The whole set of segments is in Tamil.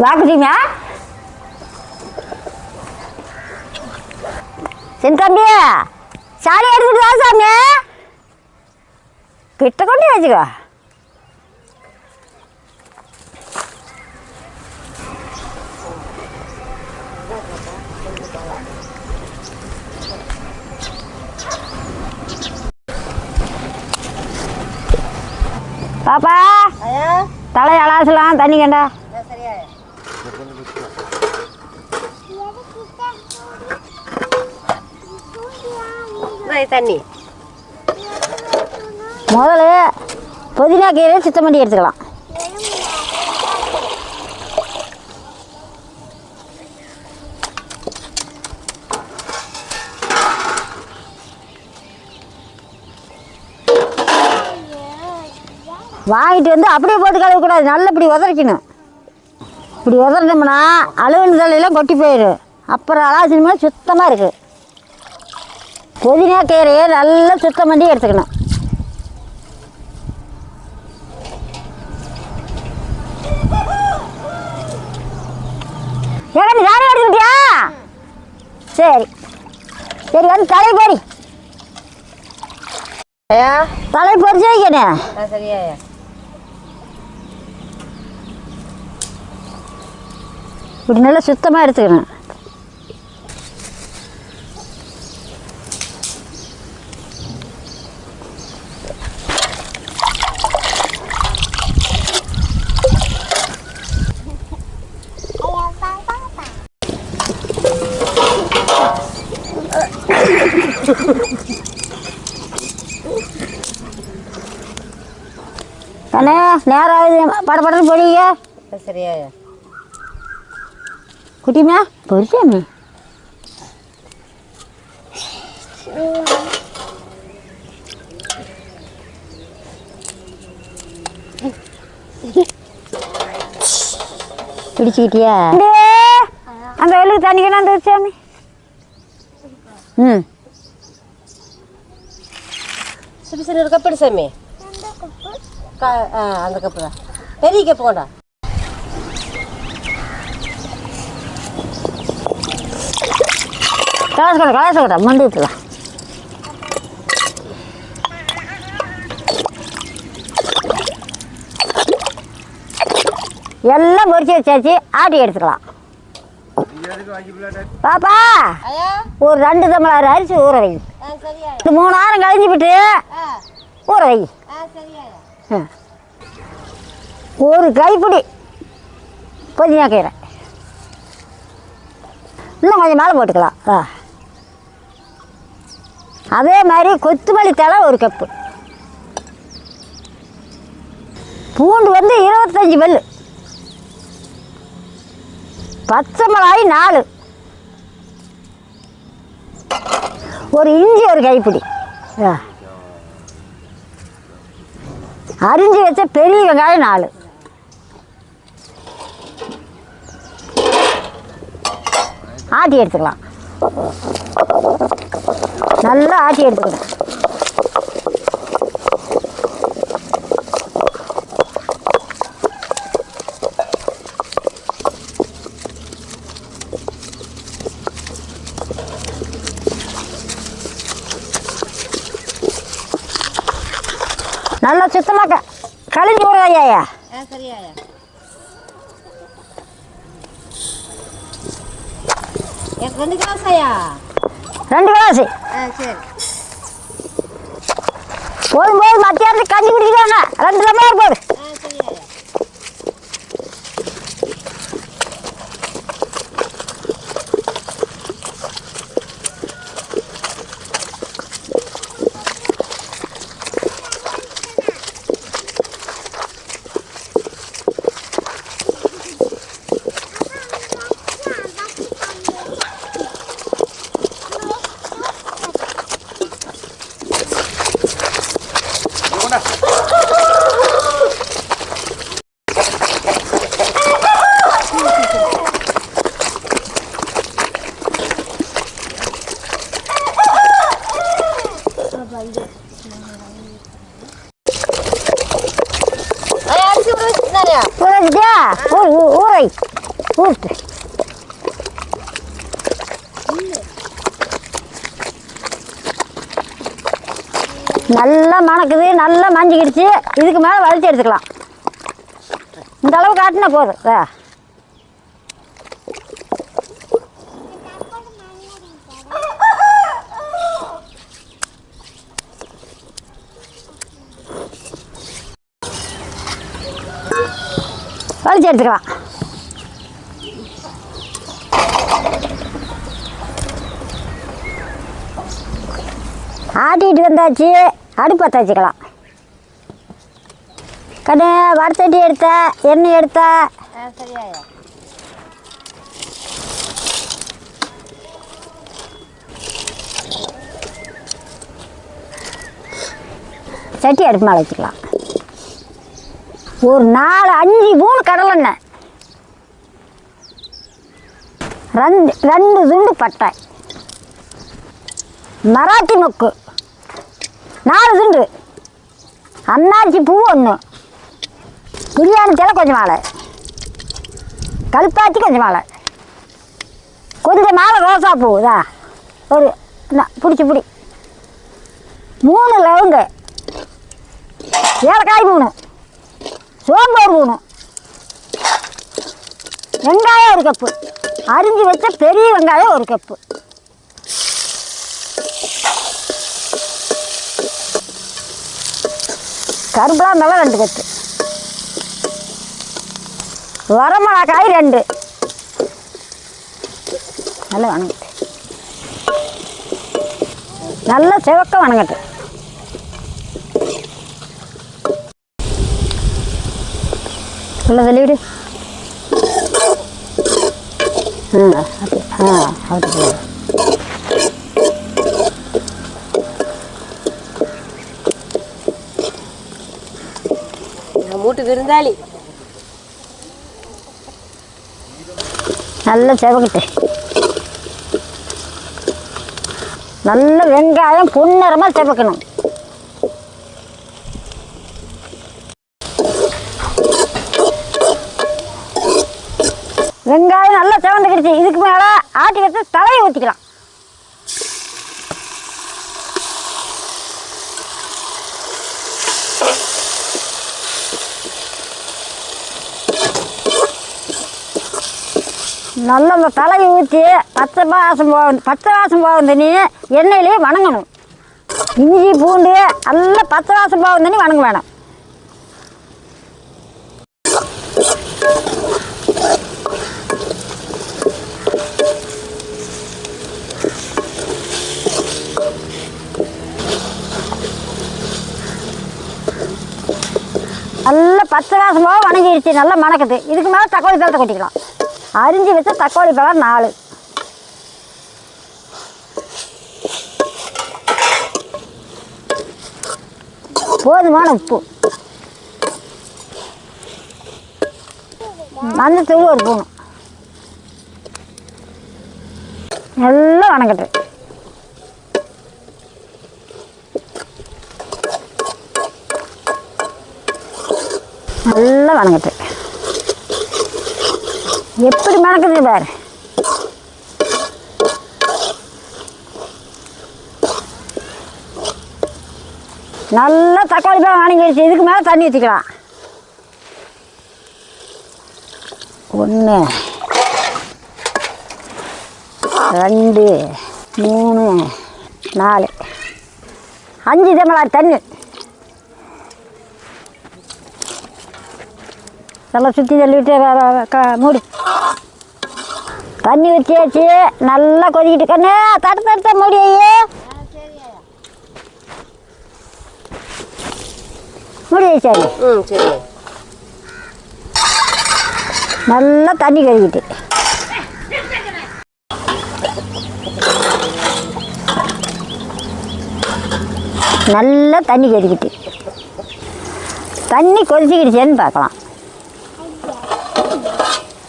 வாக்குறீங்களா சரி தம்பி சாரி எடுத்துட்டு வா சாமி கிட்ட கொண்டு வச்சுக்கோ பாப்பா தலை அலாசலாம் தண்ணி கண்டா தண்ணி முதல்ல புதினா கீரை சுத்தம் பண்ணி எடுத்துக்கலாம் வாங்கிட்டு வந்து அப்படியே போட்டு கழுவக்கூடாது நல்லா இப்படி உதறிக்கணும் இப்படி உதறினோம்னா அழுகுன தலையெல்லாம் கொட்டி போயிடும் அப்புறம் அலாசினோம்னா சுத்தமாக இருக்குது புதினா கீரையை நல்லா சுத்தம் பண்ணி எடுத்துக்கணும் ஏங்க நீ யாரும் எடுத்துக்கிட்டியா சரி சரி வந்து தலை போடி தலை பொறிச்சு வைக்கணும் சரியா இப்படி நல்லா சுத்தமாக எடுத்துக்கணும் அண்ணே நேரம் ஆகுது படப்படன்னு பொடிங்க சரியா குட்டிமா பொரிச்சாமே பிடிச்சிக்கிட்டியா அந்த வெள்ளுக்கு தண்ணி கொண்டாந்து வச்சாமே ம் சிறு ஒரு கப்பு எடு சாமி அந்த கப்பு தான் பெரிய கப்பு கொண்டா கலாச கூட மண்டு விட்டுலாம் எல்லாம் பொரிச்சு வச்சாச்சு ஆட்டி எடுத்துக்கலாம் பாப்பா ஒரு 2 டம்ளர் அரிசி ஊற வை 3 நேரம் கழிஞ்சு விட்டு ஊற வை ஒரு கைப்பிடி புதினா கீரை இன்னும் கொஞ்சம் மேலே போட்டுக்கலாம் அதே மாதிரி கொத்தமல்லி தழை 1 கப்பு பூண்டு வந்து 25 பல்லு பச்சை மிளகாய் 4 ஒரு இஞ்சி 1 கைப்பிடி அரிஞ்சு வச்ச பெரிய வெங்காயம் 4 ஆட்டி எடுத்துக்கலாம் நல்லா ஆட்டி எடுத்துக்கணும் நல்லா சுத்தமாக கழிஞ்சு ஊற ஐயா சரியா 2 கிளாஸ் ஐயா 2 கிளாஸ் சரி போதும் மத்தியானத்துக்கு கஞ்சி குடிக்கிறாங்க 2 டம்ளர் போடு சரியா ஊரை ஊற்று. நல்லா மணக்குது, நல்லா மஞ்சிக்கிடுச்சு. இதுக்கு மேலே வலிச்சு எடுத்துக்கலாம். இந்த அளவு காட்டினா போதும். வலிச்சு எடுத்துக்கலாம். ஆட்டிகிட்டு வந்தாச்சு. அடுப்பு பற்ற வச்சுக்கலாம். கண்ணு வறுத்தட்டி எடுத்த, எண்ணெய் எடுத்த. சரியாயா? சட்டி அடுப்பு மேலே வச்சுக்கலாம். ஒரு 4-5 மூணு கடலெண்ணெய், 2 துண்டு பட்டை, மராட்டி மொக்கு 4 துண்டு, அன்னாச்சி பூ 1, பிரியாணி தலை கொஞ்சம் மாலை, கல்பாத்தி கொஞ்சம் மாலை, கொஞ்சம் மாலை ரோசா பூ ஒரு பிடிச்சி 3 லவங்க, ஏலக்காய் 3, சோம்பு 3, வெங்காயம் 1 கப்பு, அரிஞ்சு வச்ச பெரிய வெங்காயம் 1 கப்பு, கரும்புலாம் மேலே 2 கட்டு, வரமிளகாய் 2, நல்லா வணங்கட்டு, நல்லா சிவக்க வணங்கட்டு. உள்ள தள்ளிவிடு. அப்படி மூட்டு விருந்தாளி. நல்லா செவக்கிட்டு, நல்ல வெங்காயம் பொன்னிறமாக செவக்கணும். வெங்காயம் நல்லா செவந்துக்கிடுச்சு. இதுக்கு மேலே ஆட்டி வச்சு தலையை ஊற்றிக்கலாம். நல்லா அந்த தலையை ஊற்றி பச்சை வாசம் போகும் தண்ணி எண்ணெயிலே வணங்கணும். இஞ்சி பூண்டு நல்லா பச்சை வாசம் போகும் தண்ணி வணங்க வேணும். நல்லா பச்சை வாசம் போக வணங்கிடுச்சு. நல்லா மணக்குது. இதுக்கு மேலே தக்காளி பழத்தை கொட்டிக்கலாம். அரிஞ்சு வச்ச தக்காளி பழம் 4, போதுமான உப்பு, மஞ்சத்தூள் 1 ஸ்பூன். நல்லா வணக்கட்டு. நல்லா வணங்கட்டு. எப்படி மணக்குது பாரு. நல்லா தக்காளி பழம் வணங்கிடுச்சு. இதுக்கு மேலே தண்ணி ஊற்றிக்கலாம். 1 2 3 4 5 டம்ளர் தண்ணி நல்லா சுற்றி தள்ளிவிட்டு மூடி தண்ணி ஊற்றியாச்சு. நல்லா கொதிக்கிட்டு கண்ணு தடுத்த மூடி ஐயே மூடி வச்சாரு. சரி. நல்லா தண்ணி கொதிக்கிட்டு நல்லா தண்ணி கொதிக்கிட்டு தண்ணி கொதிச்சுக்கிடுச்சேன்னு பார்க்கலாம்.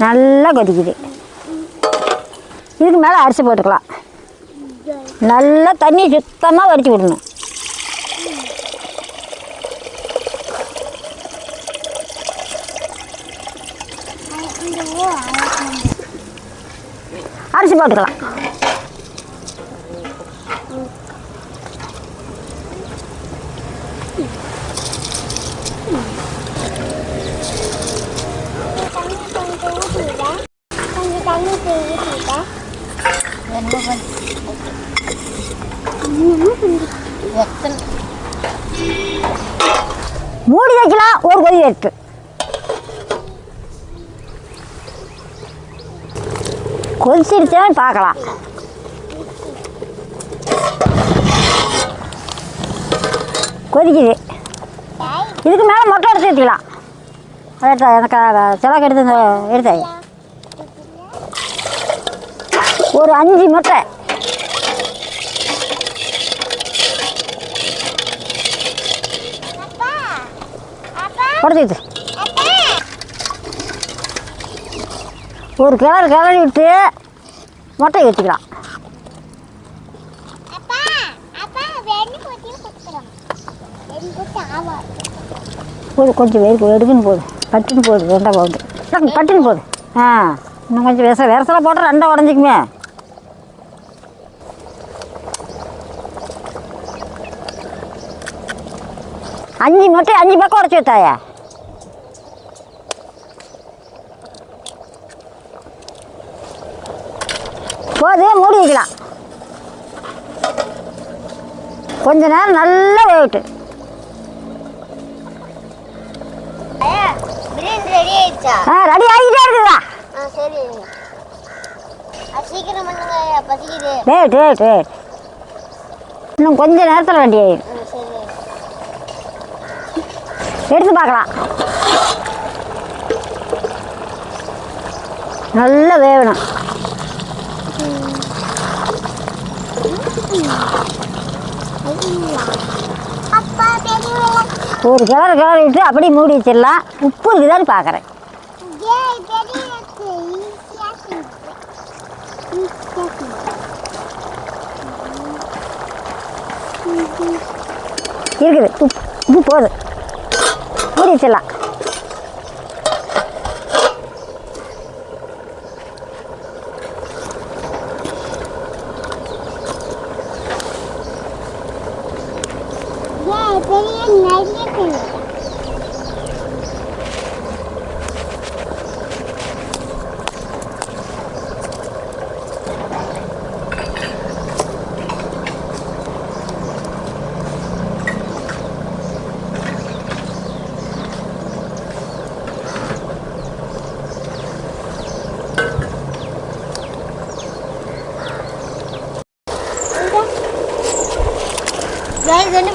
நல்லா கொதிக்குது. இதுக்கு மேலே அரிசி போட்டுக்கலாம். நல்லா தண்ணி சுத்தமாக வடித்து விடணும். அரிசி போட்டுக்கலாம். மூடி வைக்கலாம். ஒரு கொதி எடுத்து கொதிச்சிருச்சான்னு பார்க்கலாம். கொதிக்குது. இதுக்கு மேலே மொட்டை எடுத்து வச்சுக்கலாம். அதை எனக்கு செலவு எடுத்தாய் ஒரு 5 முட்டை. உடச்சிது ஒரு கிளறி விட்டு முட்டையை வச்சுக்கலாம். கொஞ்சம் எடுக்குன்னு போடு, பட்டுன்னு போடு, 2 பவுண்டு பட்டுன்னு போடு. இன்னும் கொஞ்சம் விரசலாக போட்டால் 2 உடஞ்சிக்குமே. அஞ்சு முட்டை 5 பக்கம் உடச்சி வைத்தாயா? போது மூடி வைக்கலாம். கொஞ்ச நேரம் நல்லா வேகட்டு. ரெடி ஆகிட்டே இருக்குதா? இன்னும் கொஞ்ச நேரத்தில் ரெடி ஆகிடும். எடுத்து பார்க்கலாம். நல்லா வேகணும். ஒரு கிளறி விட்டு அப்படியே மூடி வச்சிடலாம். உப்பு இருக்குதான்னு பார்க்குறேன். இருக்குது. உப்பு போதும். மூடி வச்சிடலாம்.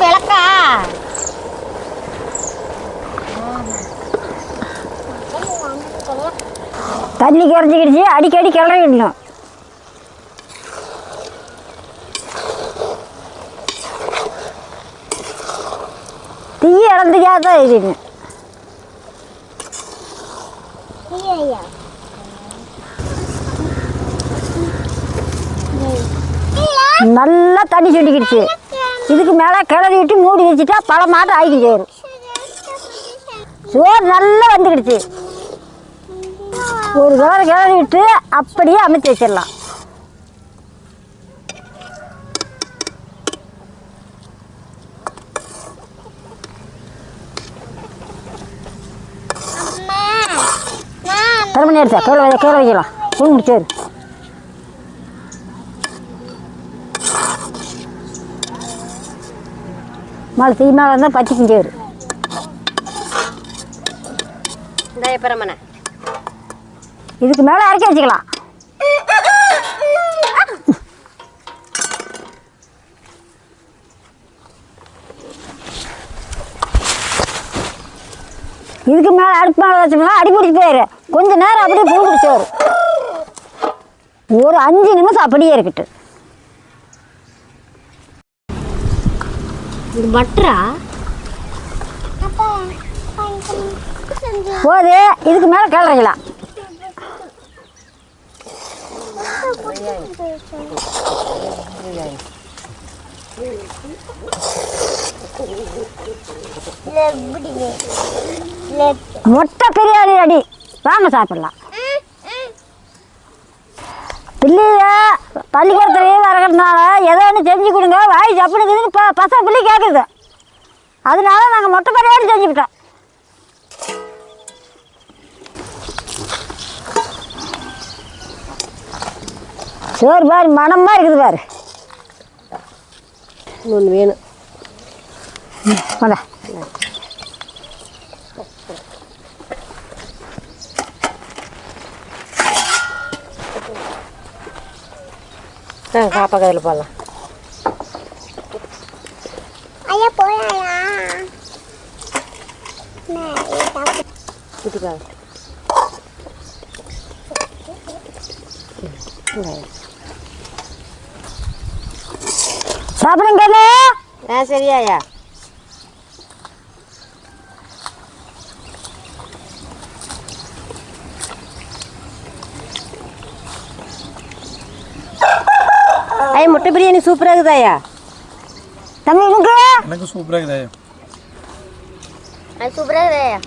விளக்கா தண்ணி குறைஞ்சிக்கிடுச்சு. அடிக்கடி கிளறி விடணும். தீ இறந்துக்காதான் இருக்குங்க. நல்லா தண்ணி சுண்டிக்கிடுச்சு. இதுக்கு மேலே கிளறி விட்டு மூடி வச்சுட்டா பல மாதம் ஆகிக்கும் சோறு. சோறு நல்லா வந்துக்கிடுச்சு. ஒரு கிளறி விட்டு அப்படியே அமைச்சு வச்சிடலாம். தரமணி எடுத்தா கீழே வைக்கலாம். புல் முடிச்சோரு மேலே தீ மேலே இருந்தால் பச்சிக்கும் சேரு. இதுக்கு மேலே இறக்கி வச்சுக்கலாம். இதுக்கு மேலே அடுப்பு மேலே வச்சோம்னா அடி பிடிச்சி போயிரு. கொஞ்ச நேரம் அப்படியே புல் பிடிச்சோரு. ஒரு 5 நிமிஷம் அப்படியே இருக்கட்டு. இது பட்டரா போது. இதுக்கு மேலே கிளறிக்கலாம். முட்டை பிரியாணி ரெடி. வாங்க சாப்பிடலாம். பிள்ளைய பள்ளிக்கூடத்துலேயே வரக்கிறதுனால ஏதோ ஒன்று செஞ்சு கொடுங்க வாய் சப்புனுக்குதுன்னு இப்போ பசங்க பிள்ளை கேட்குது. அதனால நாங்கள் மொட்டை பரியாடி செஞ்சுக்கிட்டோம். சோறு பாரு மனமாக இருக்குது பாரு. இன்னொன்று வேணும். கொண்டா. பாப்பா கையில் போடலாம். ஐயா போயாயா வீட்டுக்காக சாப்பிடுங்க. சரியாயா. ஐயா முட்டை பிரியாணி சூப்பராக இருக்குதாயா. தம்பி உனக்கு? எனக்கு சூப்பராக இருக்குதாயா. அது சூப்பராக இருக்குதாயா.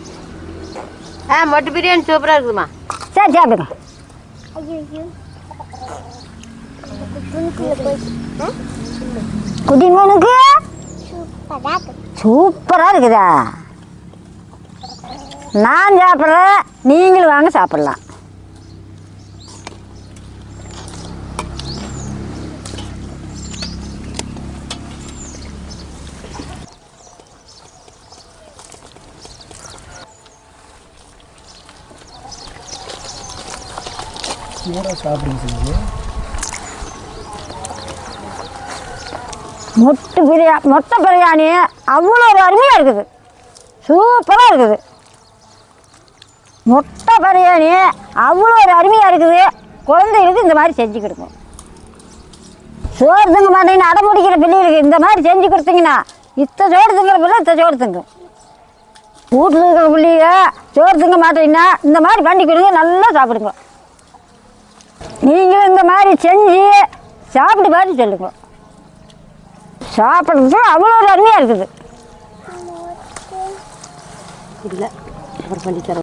முட்டை பிரியாணி சூப்பராக இருக்குதுமா. சரி சாப்பிடுங்க. ஐயோ துணிக்குள்ள போய் குட்டிமா உனக்கு? சூப்பராக சூப்பராக இருக்குதா. நான் சாப்பிட்றேன், நீங்களும் வாங்க சாப்பிட்லாம். சூடாக சாப்பிடுங்க செஞ்சு. மொட்டை பிரியாணி அவ்வளோ ஒரு அருமையாக இருக்குது. சூப்பராக இருக்குது. மொட்டை பிரியாணி அவ்வளோ ஒரு அருமையாக இருக்குது. குழந்தைகளுக்கு இந்த மாதிரி செஞ்சு கொடுக்கும். சோறு திங்க மாட்டேங்கன்னு அடை பிடிக்கிற பிள்ளைகளுக்கு இந்த மாதிரி செஞ்சு கொடுத்தீங்கன்னா சோறு திங்கிற பிள்ளை சோறு திங்கும். வீட்டில் இருக்கிற பிள்ளைங்க சோறு திங்க மாட்டேங்கன்னா இந்த மாதிரி பண்ணி கொடுங்க, நல்லா சாப்பிடுங்க. நீங்களும் இந்த மாதிரி செஞ்சு சாப்பிட்டு பார்த்து சொல்லுங்க. சாப்பிட்றதுக்கு அவ்வளோ ஒரு அருமையாக இருக்குது. இல்லை அப்புறம் பண்ணி தரோம்.